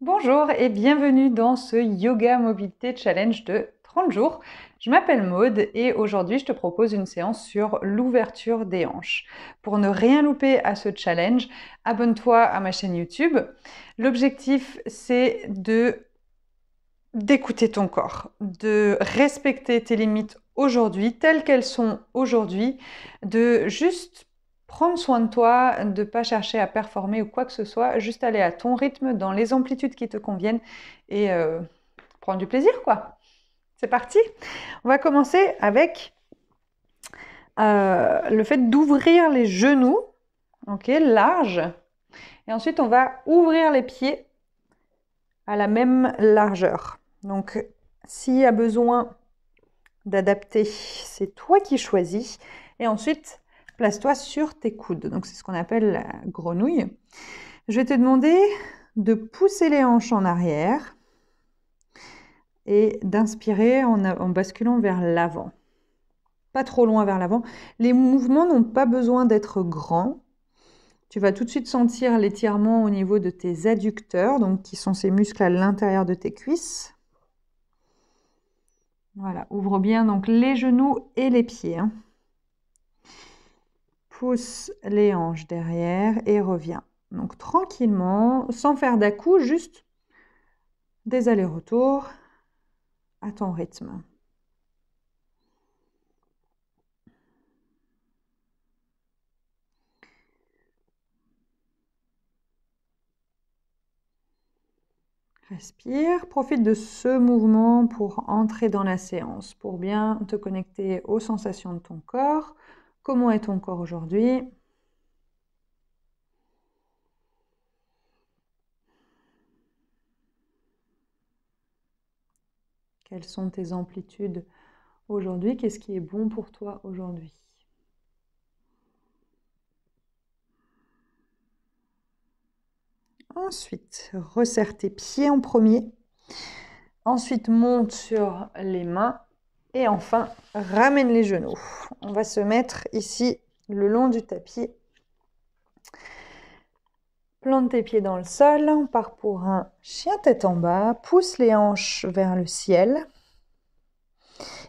Bonjour et bienvenue dans ce Yoga Mobilité Challenge de 30 jours. Je m'appelle Maude et aujourd'hui je te propose une séance sur l'ouverture des hanches. Pour ne rien louper à ce challenge, abonne-toi à ma chaîne YouTube. L'objectif c'est d'écouter ton corps, de respecter tes limites aujourd'hui, telles qu'elles sont aujourd'hui, de juste prendre soin de toi, de ne pas chercher à performer ou quoi que ce soit, juste aller à ton rythme, dans les amplitudes qui te conviennent et prendre du plaisir, quoi. C'est parti. On va commencer avec le fait d'ouvrir les genoux, ok, large. Et ensuite, on va ouvrir les pieds à la même largeur. Donc, s'il y a besoin d'adapter, c'est toi qui choisis. Et ensuite, place-toi sur tes coudes. Donc, c'est ce qu'on appelle la grenouille. Je vais te demander de pousser les hanches en arrière et d'inspirer en basculant vers l'avant. Pas trop loin vers l'avant. Les mouvements n'ont pas besoin d'être grands. Tu vas tout de suite sentir l'étirement au niveau de tes adducteurs, donc qui sont ces muscles à l'intérieur de tes cuisses. Voilà, ouvre bien donc les genoux et les pieds. Pousse les hanches derrière et reviens. Donc tranquillement, sans faire d'à-coups, juste des allers-retours à ton rythme. Respire, profite de ce mouvement pour entrer dans la séance, pour bien te connecter aux sensations de ton corps. Comment est ton corps aujourd'hui ? Quelles sont tes amplitudes aujourd'hui? Qu'est-ce qui est bon pour toi aujourd'hui? Ensuite, resserre tes pieds en premier. Ensuite, monte sur les mains. Et enfin, ramène les genoux. On va se mettre ici le long du tapis. Plante tes pieds dans le sol. On part pour un chien tête en bas. Pousse les hanches vers le ciel.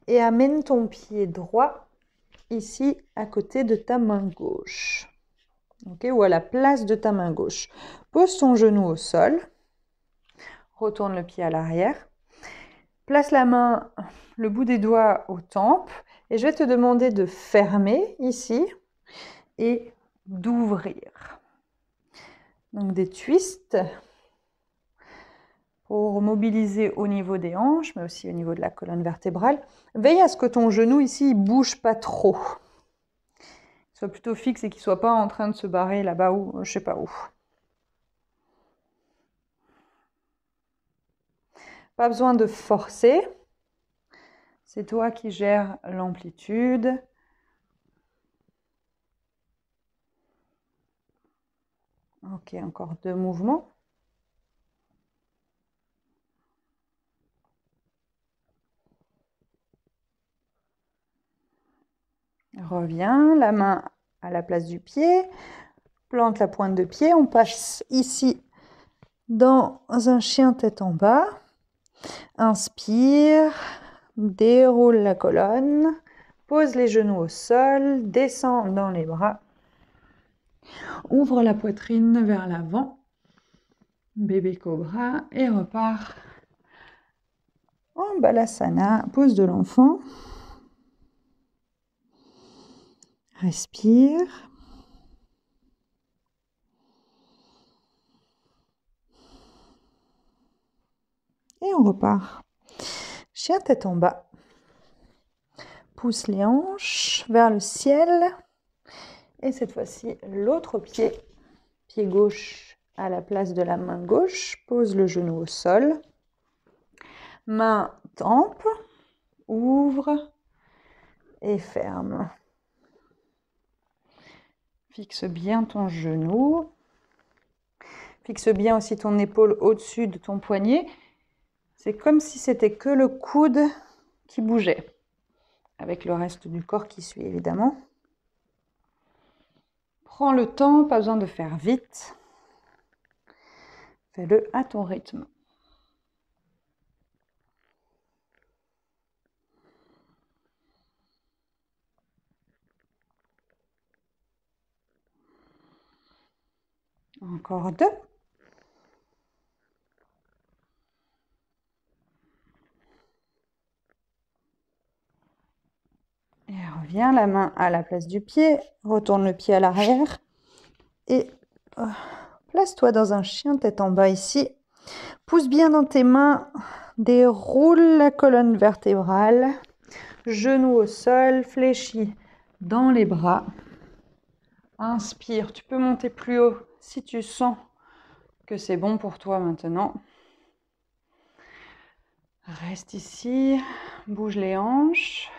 Et amène ton pied droit ici à côté de ta main gauche. Okay, ou à la place de ta main gauche. Pose ton genou au sol. Retourne le pied à l'arrière. Place la main, le bout des doigts aux tempes. Et je vais te demander de fermer ici et d'ouvrir. Donc des twists pour mobiliser au niveau des hanches, mais aussi au niveau de la colonne vertébrale. Veille à ce que ton genou ici ne bouge pas trop. Qu'il soit plutôt fixe et qu'il ne soit pas en train de se barrer là-bas ou je ne sais pas où. Pas besoin de forcer. C'est toi qui gères l'amplitude. Ok, encore 2 mouvements. Reviens, la main à la place du pied. Plante la pointe de pied. On passe ici dans un chien tête en bas. Inspire, déroule la colonne. Pose les genoux au sol. Descends dans les bras. Ouvre la poitrine vers l'avant. Bébé cobra et repart en balasana, pose de l'enfant. Respire. Et on repart. Chien tête en bas. Pousse les hanches vers le ciel. Et cette fois-ci, l'autre pied, pied gauche à la place de la main gauche. Pose le genou au sol. Main tempe. Ouvre et ferme. Fixe bien ton genou. Fixe bien aussi ton épaule au-dessus de ton poignet. C'est comme si c'était que le coude qui bougeait, avec le reste du corps qui suit évidemment. Prends le temps, pas besoin de faire vite. Fais-le à ton rythme. Encore 2. Et reviens la main à la place du pied, retourne le pied à l'arrière et place-toi dans un chien tête en bas ici. Pousse bien dans tes mains, déroule la colonne vertébrale, genoux au sol, fléchis dans les bras. Inspire, tu peux monter plus haut si tu sens que c'est bon pour toi maintenant. Reste ici, bouge les hanches.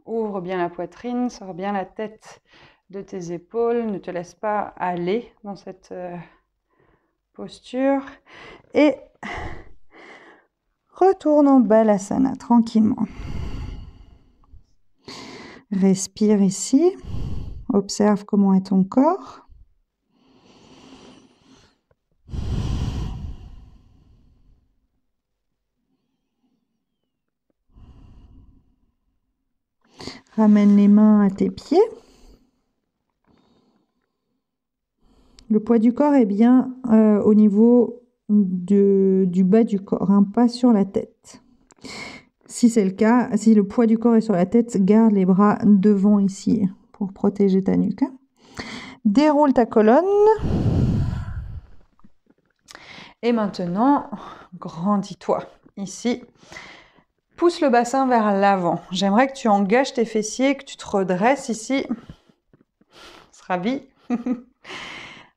Ouvre bien la poitrine, sors bien la tête de tes épaules. Ne te laisse pas aller dans cette posture. Et retourne en Balasana tranquillement. Respire ici. Observe comment est ton corps. Ramène les mains à tes pieds. Le poids du corps est bien au niveau du bas du corps, hein, pas sur la tête. Si c'est le cas, si le poids du corps est sur la tête, garde les bras devant ici pour protéger ta nuque. Hein. Déroule ta colonne. Et maintenant, grandis-toi ici. Pousse le bassin vers l'avant. J'aimerais que tu engages tes fessiers, que tu te redresses ici. Ravi.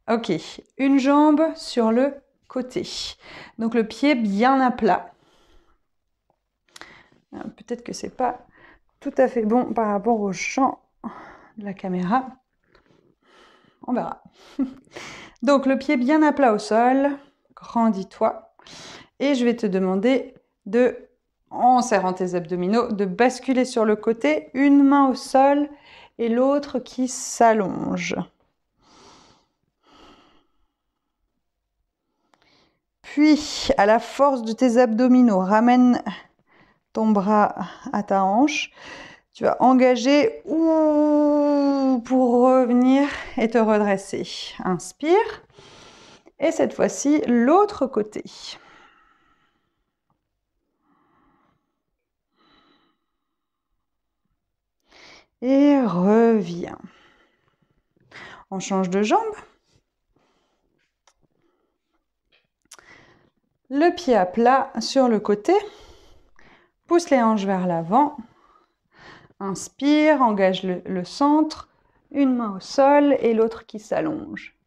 Ok, une jambe sur le côté. Donc le pied bien à plat. Peut-être que c'est pas tout à fait bon par rapport au champ de la caméra. On verra. Donc le pied bien à plat au sol. Grandis-toi. Et je vais te demander de, en serrant tes abdominaux, de basculer sur le côté, une main au sol et l'autre qui s'allonge. Puis, à la force de tes abdominaux, ramène ton bras à ta hanche. Tu vas engager pour revenir et te redresser. Inspire. Et cette fois-ci, l'autre côté. Et reviens. On change de jambe. Le pied à plat sur le côté. Pousse les hanches vers l'avant. Inspire, engage le centre. Une main au sol et l'autre qui s'allonge.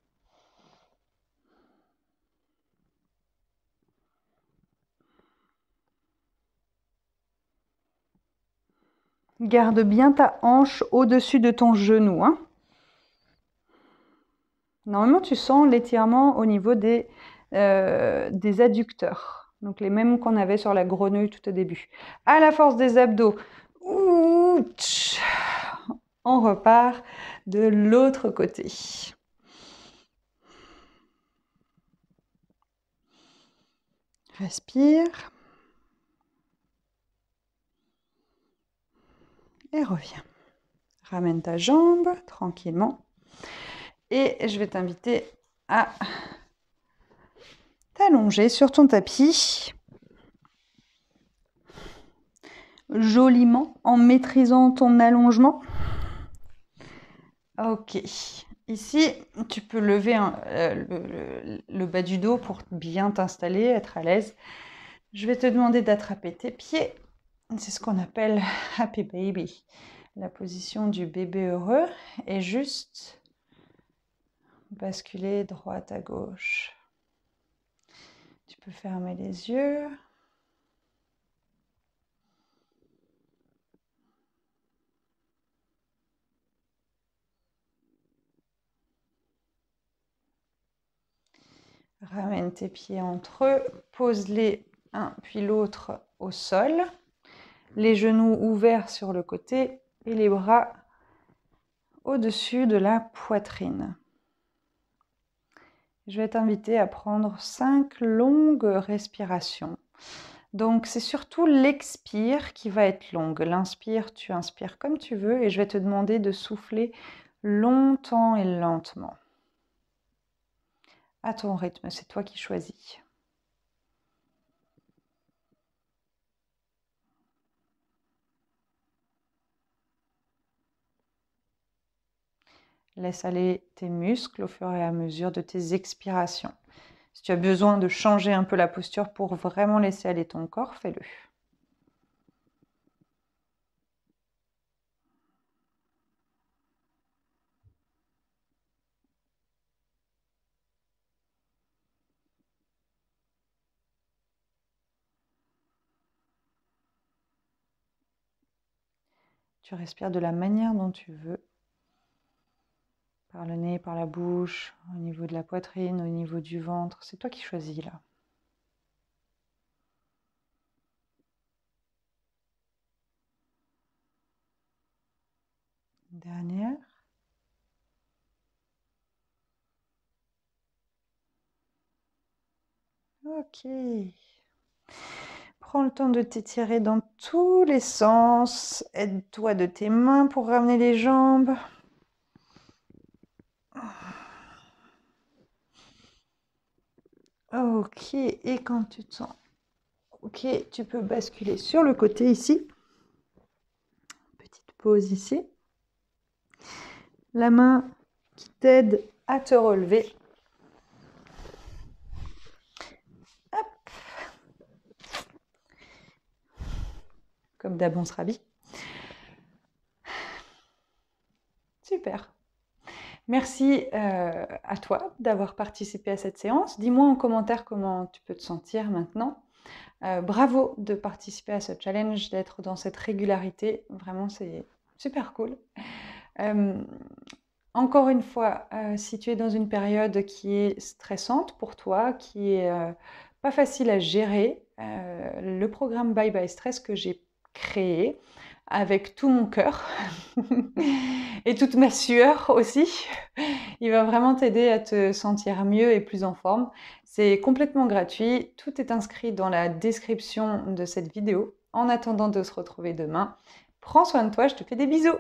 Garde bien ta hanche au-dessus de ton genou. Hein. Normalement, tu sens l'étirement au niveau des adducteurs. Donc les mêmes qu'on avait sur la grenouille tout au début. À la force des abdos, on repart de l'autre côté. Respire. Et reviens. Ramène ta jambe tranquillement. Et je vais t'inviter à t'allonger sur ton tapis. Joliment en maîtrisant ton allongement. Ok. Ici, tu peux lever le bas du dos pour bien t'installer, être à l'aise. Je vais te demander d'attraper tes pieds. C'est ce qu'on appelle Happy Baby. La position du bébé heureux. Et juste basculer droite à gauche. Tu peux fermer les yeux. Ramène tes pieds entre eux, pose-les un puis l'autre au sol, les genoux ouverts sur le côté et les bras au-dessus de la poitrine. Je vais t'inviter à prendre 5 longues respirations. Donc, c'est surtout l'expire qui va être longue. L'inspire, tu inspires comme tu veux et je vais te demander de souffler longtemps et lentement. À ton rythme, c'est toi qui choisis. Laisse aller tes muscles au fur et à mesure de tes expirations. Si tu as besoin de changer un peu la posture pour vraiment laisser aller ton corps, fais-le. Tu respires de la manière dont tu veux. Par le nez, par la bouche, au niveau de la poitrine, au niveau du ventre. C'est toi qui choisis là. Une dernière. Ok. Prends le temps de t'étirer dans tous les sens. Aide-toi de tes mains pour ramener les jambes. Ok, et quand tu te sens ok, tu peux basculer sur le côté ici. Petite pause ici. La main qui t'aide à te relever. Hop. Comme d'hab, on se rhabille. Super. Merci à toi d'avoir participé à cette séance. Dis-moi en commentaire comment tu peux te sentir maintenant. Bravo de participer à ce challenge, d'être dans cette régularité. Vraiment, c'est super cool. Encore une fois, si tu es dans une période qui est stressante pour toi, qui est pas facile à gérer, le programme Bye Bye Stress que j'ai créé avec tout mon cœur et toute ma sueur aussi, il va vraiment t'aider à te sentir mieux et plus en forme. C'est complètement gratuit, tout est inscrit dans la description de cette vidéo. En attendant de se retrouver demain, prends soin de toi, je te fais des bisous.